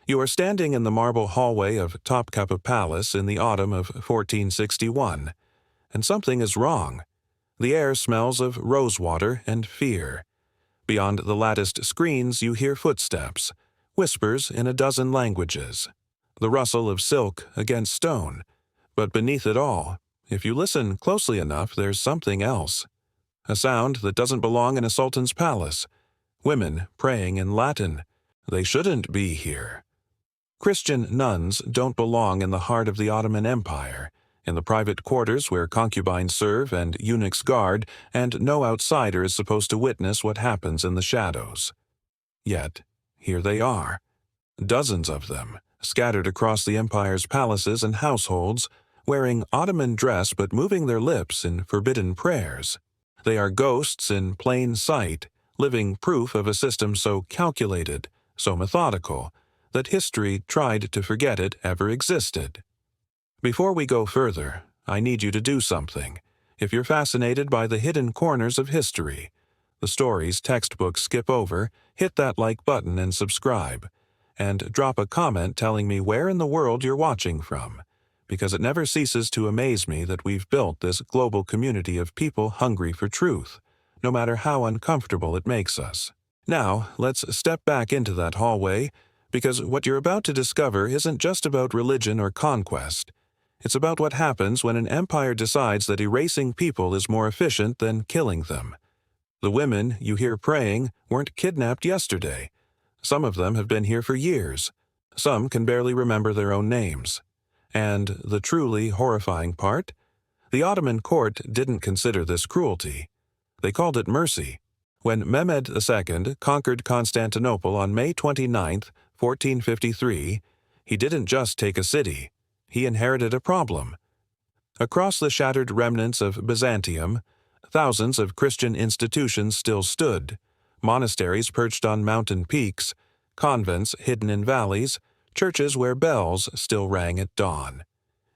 You are standing in the marble hallway of Topkapi Palace in the autumn of 1461, and something is wrong. The air smells of rosewater and fear. Beyond the latticed screens you hear footsteps, whispers in a dozen languages, the rustle of silk against stone. But beneath it all, if you listen closely enough, there's something else. A sound that doesn't belong in a sultan's palace. Women praying in Latin. They shouldn't be here. Christian nuns don't belong in the heart of the Ottoman Empire, in the private quarters where concubines serve and eunuchs guard, and no outsider is supposed to witness what happens in the shadows. Yet, here they are, dozens of them, scattered across the empire's palaces and households, wearing Ottoman dress but moving their lips in forbidden prayers. They are ghosts in plain sight, living proof of a system so calculated, so methodical, that history tried to forget it ever existed. Before we go further, I need you to do something. If you're fascinated by the hidden corners of history, the stories textbooks skip over, hit that like button and subscribe, and drop a comment telling me where in the world you're watching from, because it never ceases to amaze me that we've built this global community of people hungry for truth, no matter how uncomfortable it makes us. Now, let's step back into that hallway, because what you're about to discover isn't just about religion or conquest. It's about what happens when an empire decides that erasing people is more efficient than killing them. The women you hear praying weren't kidnapped yesterday. Some of them have been here for years. Some can barely remember their own names. And the truly horrifying part? The Ottoman court didn't consider this cruelty. They called it mercy. When Mehmed II conquered Constantinople on May 29, 1453, he didn't just take a city. He inherited a problem. Across the shattered remnants of Byzantium, thousands of Christian institutions still stood, monasteries perched on mountain peaks, convents hidden in valleys, churches where bells still rang at dawn.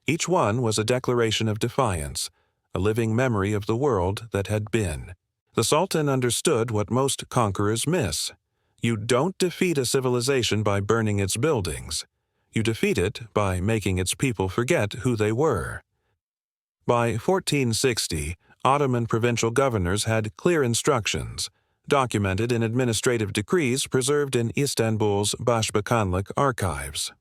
Each one was a declaration of defiance, a living memory of the world that had been. The Sultan understood what most conquerors miss. You don't defeat a civilization by burning its buildings. You defeat it by making its people forget who they were. By 1460, Ottoman provincial governors had clear instructions, documented in administrative decrees preserved in Istanbul's Başbakanlık archives.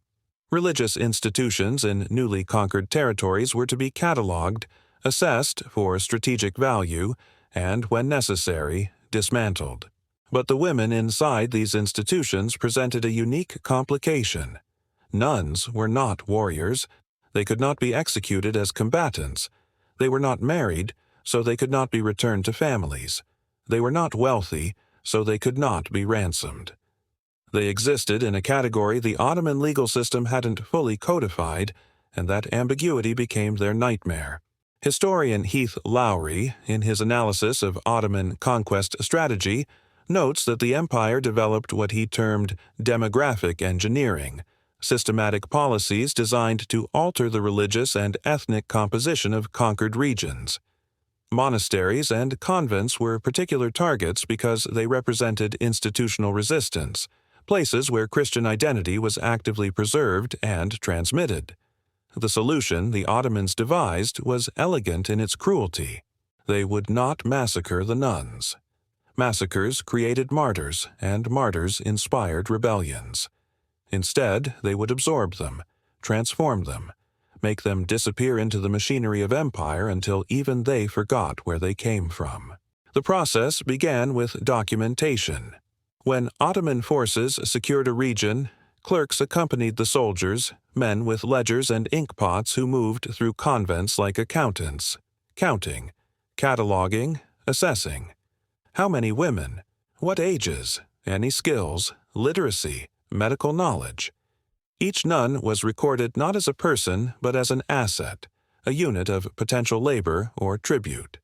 Religious institutions in newly conquered territories were to be catalogued, assessed for strategic value, and, when necessary, dismantled. But the women inside these institutions presented a unique complication. Nuns were not warriors. They could not be executed as combatants. They were not married, so they could not be returned to families. They were not wealthy, so they could not be ransomed. They existed in a category the Ottoman legal system hadn't fully codified, and that ambiguity became their nightmare. Historian Heath Lowry, in his analysis of Ottoman conquest strategy, notes that the empire developed what he termed demographic engineering, systematic policies designed to alter the religious and ethnic composition of conquered regions. Monasteries and convents were particular targets because they represented institutional resistance, places where Christian identity was actively preserved and transmitted. The solution the Ottomans devised was elegant in its cruelty. They would not massacre the nuns. Massacres created martyrs, and martyrs inspired rebellions. Instead, they would absorb them, transform them, make them disappear into the machinery of empire until even they forgot where they came from. The process began with documentation. When Ottoman forces secured a region, clerks accompanied the soldiers, men with ledgers and inkpots who moved through convents like accountants, counting, cataloging, assessing. How many women? What ages? Any skills? Literacy? Medical knowledge? Each nun was recorded not as a person, but as an asset, a unit of potential labor or tribute.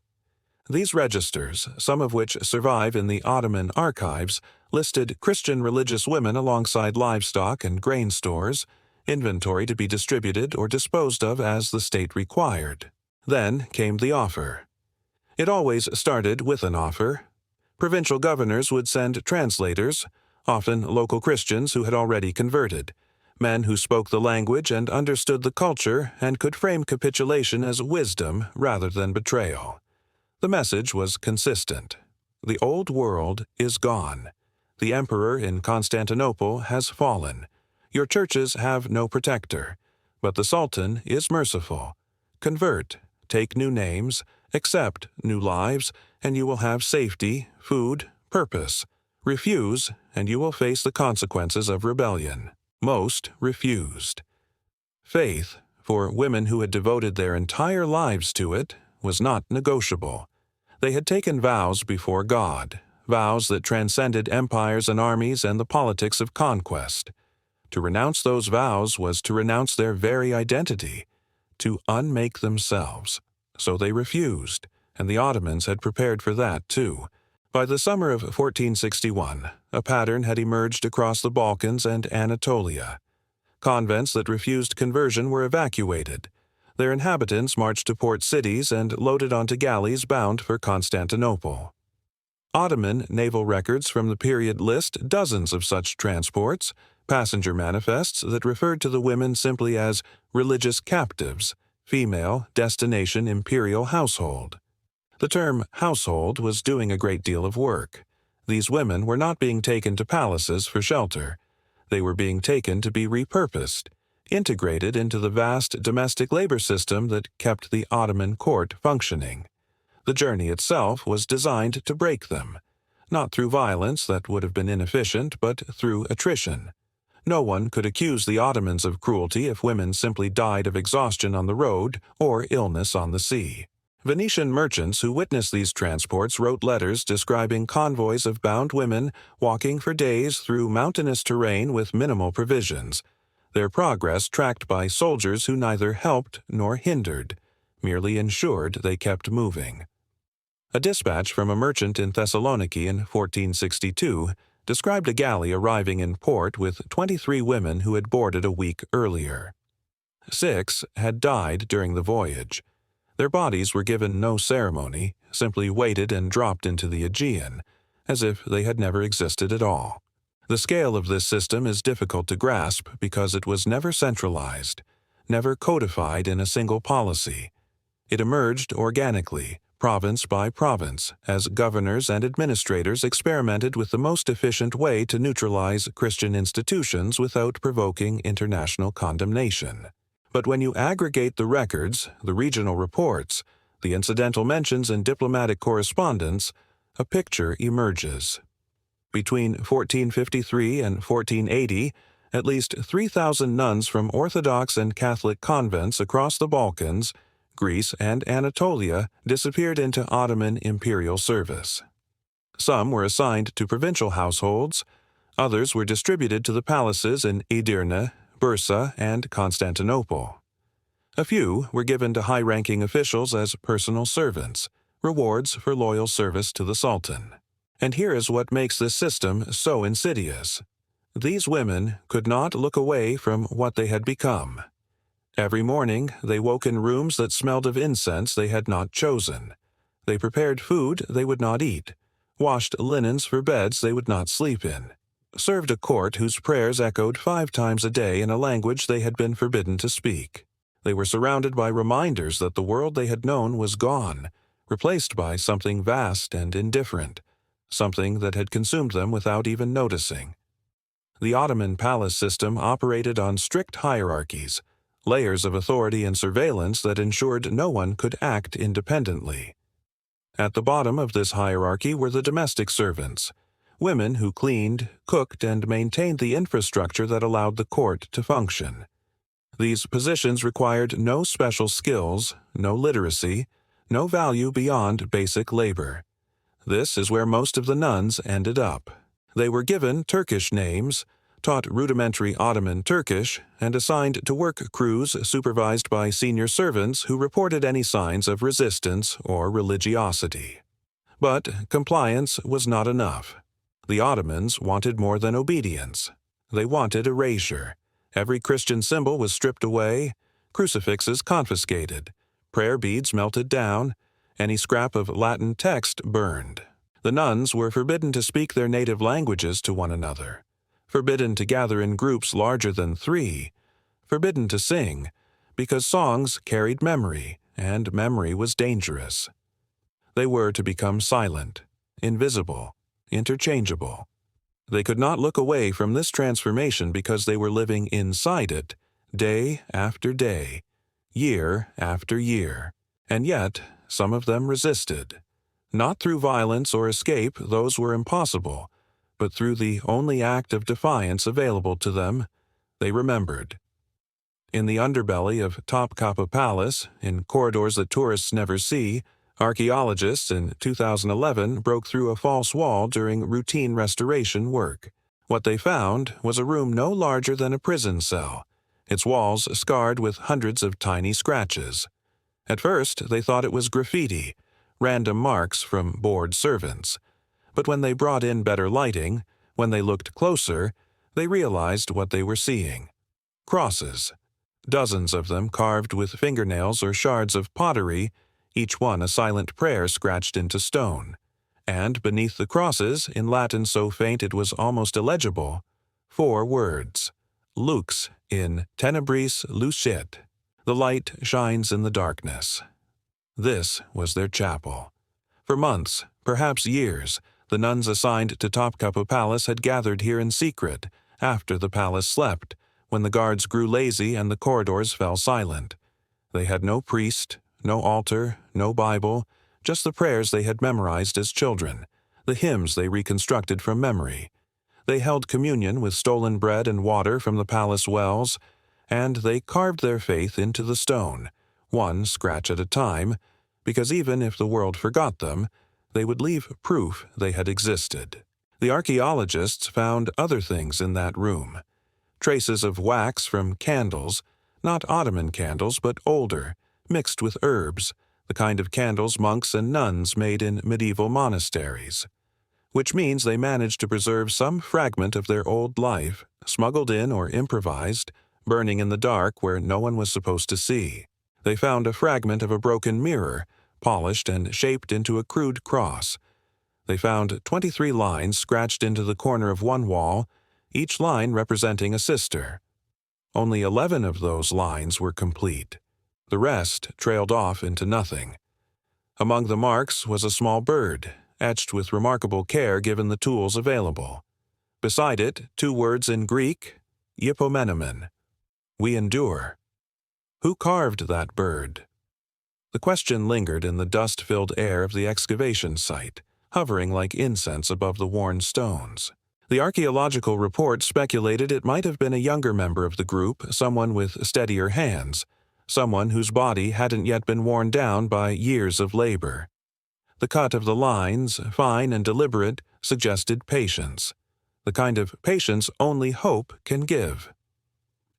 These registers, some of which survive in the Ottoman archives, listed Christian religious women alongside livestock and grain stores, inventory to be distributed or disposed of as the state required. Then came the offer. It always started with an offer. Provincial governors would send translators, often local Christians who had already converted. men who spoke the language and understood the culture and could frame capitulation as wisdom rather than betrayal. The message was consistent. The old world is gone. The emperor in Constantinople has fallen. Your churches have no protector, but the Sultan is merciful. Convert, take new names, accept new lives, and you will have safety, food, purpose. Refuse, and you will face the consequences of rebellion. Most refused. Faith, for women who had devoted their entire lives to it, was not negotiable. They had taken vows before God, vows that transcended empires and armies and the politics of conquest. To renounce those vows was to renounce their very identity, to unmake themselves. So they refused, and the Ottomans had prepared for that too. By the summer of 1461, a pattern had emerged across the Balkans and Anatolia. Convents that refused conversion were evacuated. Their inhabitants marched to port cities and loaded onto galleys bound for Constantinople. Ottoman naval records from the period list dozens of such transports, passenger manifests that referred to the women simply as religious captives, female, destination imperial household. The term household was doing a great deal of work. These women were not being taken to palaces for shelter. They were being taken to be repurposed, integrated into the vast domestic labor system that kept the Ottoman court functioning. The journey itself was designed to break them, not through violence that would have been inefficient, but through attrition. No one could accuse the Ottomans of cruelty if women simply died of exhaustion on the road or illness on the sea. Venetian merchants who witnessed these transports wrote letters describing convoys of bound women walking for days through mountainous terrain with minimal provisions, their progress tracked by soldiers who neither helped nor hindered, merely ensured they kept moving. A dispatch from a merchant in Thessaloniki in 1462 described a galley arriving in port with 23 women who had boarded a week earlier. 6 had died during the voyage. Their bodies were given no ceremony, simply weighted and dropped into the Aegean, as if they had never existed at all. The scale of this system is difficult to grasp because it was never centralized, never codified in a single policy. It emerged organically, province by province, as governors and administrators experimented with the most efficient way to neutralize Christian institutions without provoking international condemnation. But when you aggregate the records, the regional reports, the incidental mentions and diplomatic correspondence, a picture emerges. Between 1453 and 1480, at least 3,000 nuns from Orthodox and Catholic convents across the Balkans, Greece, and Anatolia disappeared into Ottoman imperial service. Some were assigned to provincial households, others were distributed to the palaces in Edirne, Bursa, and Constantinople. A few were given to high-ranking officials as personal servants, rewards for loyal service to the Sultan. And here is what makes this system so insidious. These women could not look away from what they had become. Every morning they woke in rooms that smelled of incense they had not chosen. They prepared food they would not eat, washed linens for beds they would not sleep in, served a court whose prayers echoed 5 times a day in a language they had been forbidden to speak. They were surrounded by reminders that the world they had known was gone, replaced by something vast and indifferent, something that had consumed them without even noticing. The Ottoman palace system operated on strict hierarchies, layers of authority and surveillance that ensured no one could act independently. At the bottom of this hierarchy were the domestic servants, women who cleaned, cooked, and maintained the infrastructure that allowed the court to function. These positions required no special skills, no literacy, no value beyond basic labor. This is where most of the nuns ended up. They were given Turkish names, taught rudimentary Ottoman Turkish, and assigned to work crews supervised by senior servants who reported any signs of resistance or religiosity. But compliance was not enough. The Ottomans wanted more than obedience. They wanted erasure. Every Christian symbol was stripped away, crucifixes confiscated, prayer beads melted down, any scrap of Latin text burned. The nuns were forbidden to speak their native languages to one another. forbidden to gather in groups larger than 3, forbidden to sing, because songs carried memory, and memory was dangerous. They were to become silent, invisible, interchangeable. They could not look away from this transformation because they were living inside it, day after day, year after year. And yet, some of them resisted. Not through violence or escape, those were impossible, but through the only act of defiance available to them, they remembered. In the underbelly of Topkapi Palace, in corridors that tourists never see, archaeologists in 2011 broke through a false wall during routine restoration work. What they found was a room no larger than a prison cell, its walls scarred with hundreds of tiny scratches. At first, they thought it was graffiti, random marks from bored servants. But when they brought in better lighting, when they looked closer, they realized what they were seeing. Crosses. Dozens of them carved with fingernails or shards of pottery, each one a silent prayer scratched into stone. And beneath the crosses, in Latin so faint it was almost illegible, 4 words. Lux in tenebris lucet. The light shines in the darkness. This was their chapel. For months, perhaps years, the nuns assigned to Topkapi Palace had gathered here in secret, after the palace slept, when the guards grew lazy and the corridors fell silent. They had no priest, no altar, no Bible, just the prayers they had memorized as children, the hymns they reconstructed from memory. They held communion with stolen bread and water from the palace wells, and they carved their faith into the stone, one scratch at a time, because even if the world forgot them, they would leave proof they had existed. The archaeologists found other things in that room. Traces of wax from candles, not Ottoman candles, but older, mixed with herbs, the kind of candles monks and nuns made in medieval monasteries. Which means they managed to preserve some fragment of their old life, smuggled in or improvised, burning in the dark where no one was supposed to see. They found a fragment of a broken mirror, polished and shaped into a crude cross. They found 23 lines scratched into the corner of one wall, each line representing a sister. Only 11 of those lines were complete. The rest trailed off into nothing. Among the marks was a small bird, etched with remarkable care given the tools available. Beside it, 2 words in Greek, yipomenemen, we endure. Who carved that bird? The question lingered in the dust-filled air of the excavation site, hovering like incense above the worn stones. The archaeological report speculated it might have been a younger member of the group, someone with steadier hands, someone whose body hadn't yet been worn down by years of labor. The cut of the lines, fine and deliberate, suggested patience, the kind of patience only hope can give.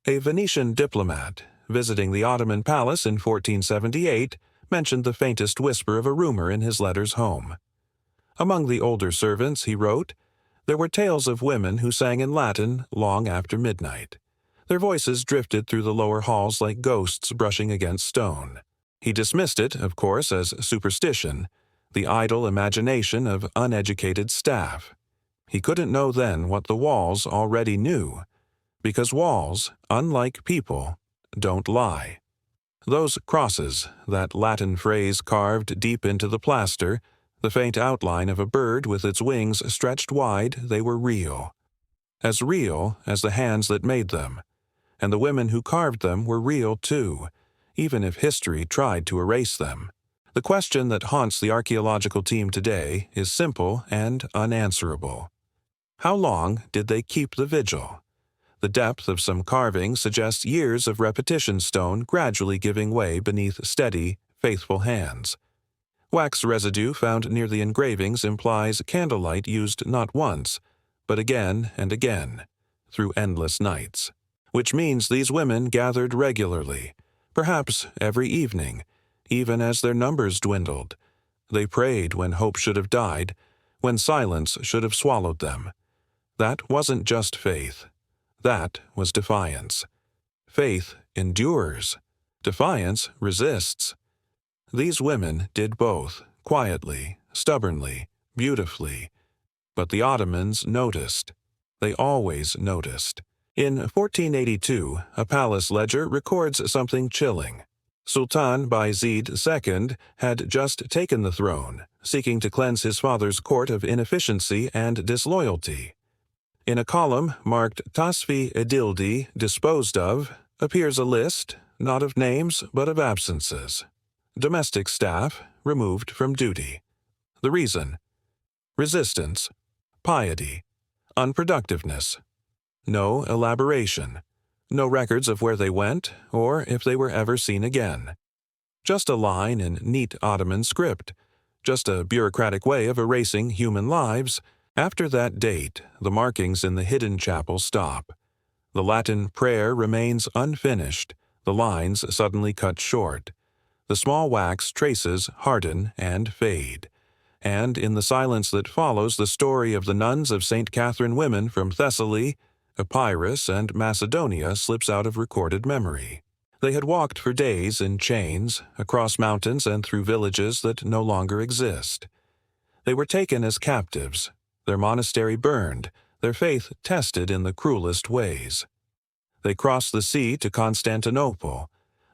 A Venetian diplomat, visiting the Ottoman palace in 1478, mentioned the faintest whisper of a rumor in his letters home. Among the older servants, he wrote, there were tales of women who sang in Latin long after midnight. Their voices drifted through the lower halls like ghosts brushing against stone. He dismissed it, of course, as superstition, the idle imagination of uneducated staff. He couldn't know then what the walls already knew, because walls, unlike people, don't lie. Those crosses, that Latin phrase carved deep into the plaster, the faint outline of a bird with its wings stretched wide, they were real as the hands that made them. And the women who carved them were real too, even if history tried to erase them. The question that haunts the archaeological team today is simple and unanswerable. How long did they keep the vigil? The depth of some carvings suggests years of repetition stone gradually giving way beneath steady, faithful hands. Wax residue found near the engravings implies candlelight used not once, but again and again, through endless nights. Which means these women gathered regularly, perhaps every evening, even as their numbers dwindled. They prayed when hope should have died, when silence should have swallowed them. That wasn't just faith. That was defiance. Faith endures. Defiance resists. These women did both, quietly, stubbornly, beautifully. But the Ottomans noticed. They always noticed. In 1482, a palace ledger records something chilling. Sultan Bayezid II had just taken the throne, seeking to cleanse his father's court of inefficiency and disloyalty. In a column marked Tasfi Edildi disposed of appears a list, not of names but of absences. Domestic staff removed from duty. The reason: resistance, piety, unproductiveness. No elaboration. No records of where they went or if they were ever seen again. Just a line in neat Ottoman script. Just a bureaucratic way of erasing human lives. After that date, the markings in the hidden chapel stop. The Latin prayer remains unfinished, the lines suddenly cut short. The small wax traces harden and fade. And in the silence that follows the story of the nuns of St. Catherine women from Thessaly, Epirus, and Macedonia slips out of recorded memory. They had walked for days in chains, across mountains and through villages that no longer exist. They were taken as captives, their monastery burned, their faith tested in the cruelest ways. They crossed the sea to Constantinople,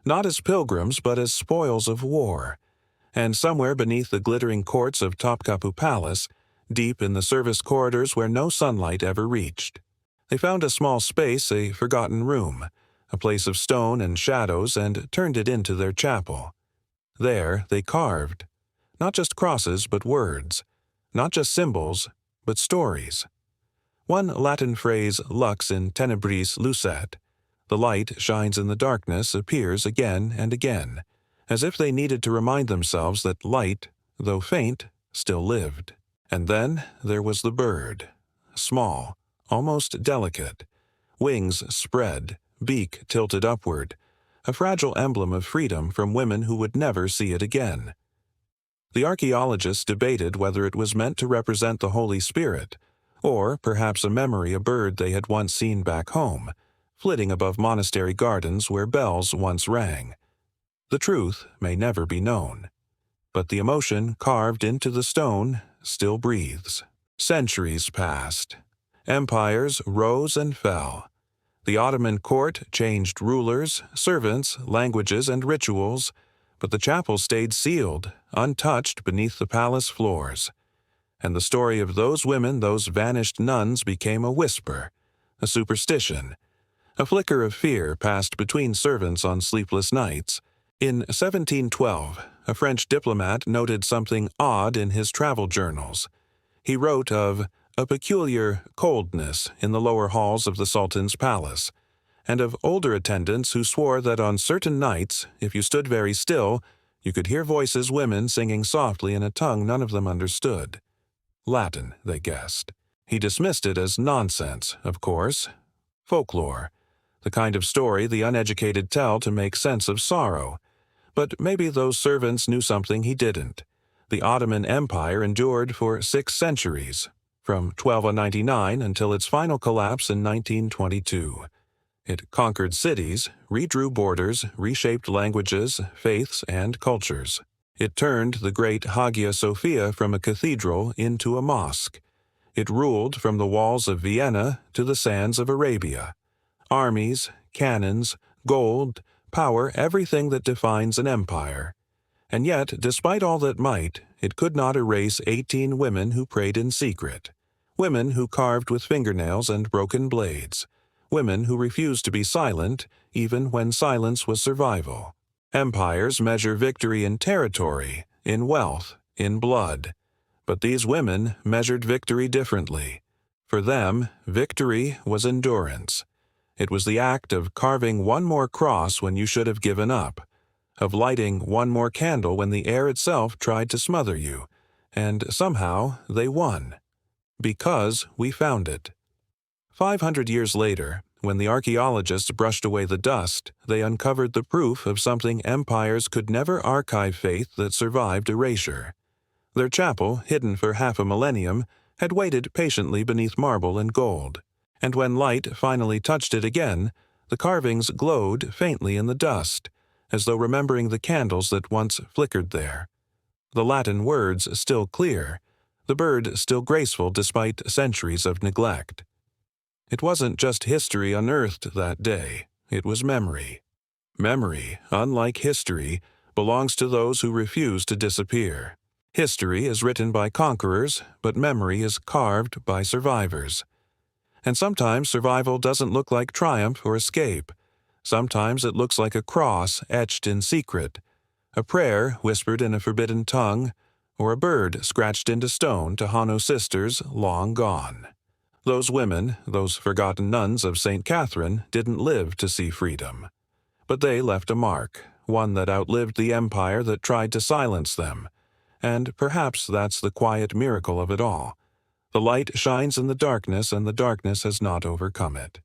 not as pilgrims but as spoils of war, and somewhere beneath the glittering courts of Topkapi Palace, deep in the service corridors where no sunlight ever reached, they found a small space, a forgotten room, a place of stone and shadows, and turned it into their chapel. There they carved, not just crosses but words, not just symbols but stories. One Latin phrase lux in tenebris lucet. The light shines in the darkness appears again and again, as if they needed to remind themselves that light, though faint, still lived. And then there was the bird, small, almost delicate, wings spread, beak tilted upward, a fragile emblem of freedom from women who would never see it again. The archaeologists debated whether it was meant to represent the Holy Spirit, or perhaps a memory a bird they had once seen back home, flitting above monastery gardens where bells once rang. The truth may never be known, but the emotion carved into the stone still breathes. Centuries passed. Empires rose and fell. The Ottoman court changed rulers, servants, languages, and rituals, but the chapel stayed sealed, untouched beneath the palace floors. And the story of those women, those vanished nuns, became a whisper, a superstition. A flicker of fear passed between servants on sleepless nights. In 1712, a French diplomat noted something odd in his travel journals. He wrote of a peculiar coldness in the lower halls of the Sultan's palace, and of older attendants who swore that on certain nights, if you stood very still, you could hear voices, women singing softly in a tongue none of them understood. Latin, they guessed. He dismissed it as nonsense, of course. Folklore, the kind of story the uneducated tell to make sense of sorrow. But maybe those servants knew something he didn't. The Ottoman Empire endured for 6 centuries, from 1299 until its final collapse in 1922. It conquered cities, redrew borders, reshaped languages, faiths, and cultures. It turned the great Hagia Sophia from a cathedral into a mosque. It ruled from the walls of Vienna to the sands of Arabia. Armies, cannons, gold, power, everything that defines an empire. And yet, despite all that might, it could not erase 18 women who prayed in secret. Women who carved with fingernails and broken blades. Women who refused to be silent, even when silence was survival. Empires measure victory in territory, in wealth, in blood. But these women measured victory differently. For them, victory was endurance. It was the act of carving one more cross when you should have given up, of lighting one more candle when the air itself tried to smother you, and somehow they won. Because we found it. 500 years later, when the archaeologists brushed away the dust, they uncovered the proof of something empires could never archive: faith that survived erasure. Their chapel, hidden for half a millennium, had waited patiently beneath marble and gold, and when light finally touched it again, the carvings glowed faintly in the dust, as though remembering the candles that once flickered there. The Latin words still clear, the bird still graceful despite centuries of neglect. It wasn't just history unearthed that day, it was memory. Memory, unlike history, belongs to those who refuse to disappear. History is written by conquerors, but memory is carved by survivors. And sometimes survival doesn't look like triumph or escape. Sometimes it looks like a cross etched in secret, a prayer whispered in a forbidden tongue, or a bird scratched into stone to Hanno sisters long gone. Those women, those forgotten nuns of St. Catherine, didn't live to see freedom. But they left a mark, one that outlived the empire that tried to silence them. And perhaps that's the quiet miracle of it all. The light shines in the darkness, and the darkness has not overcome it.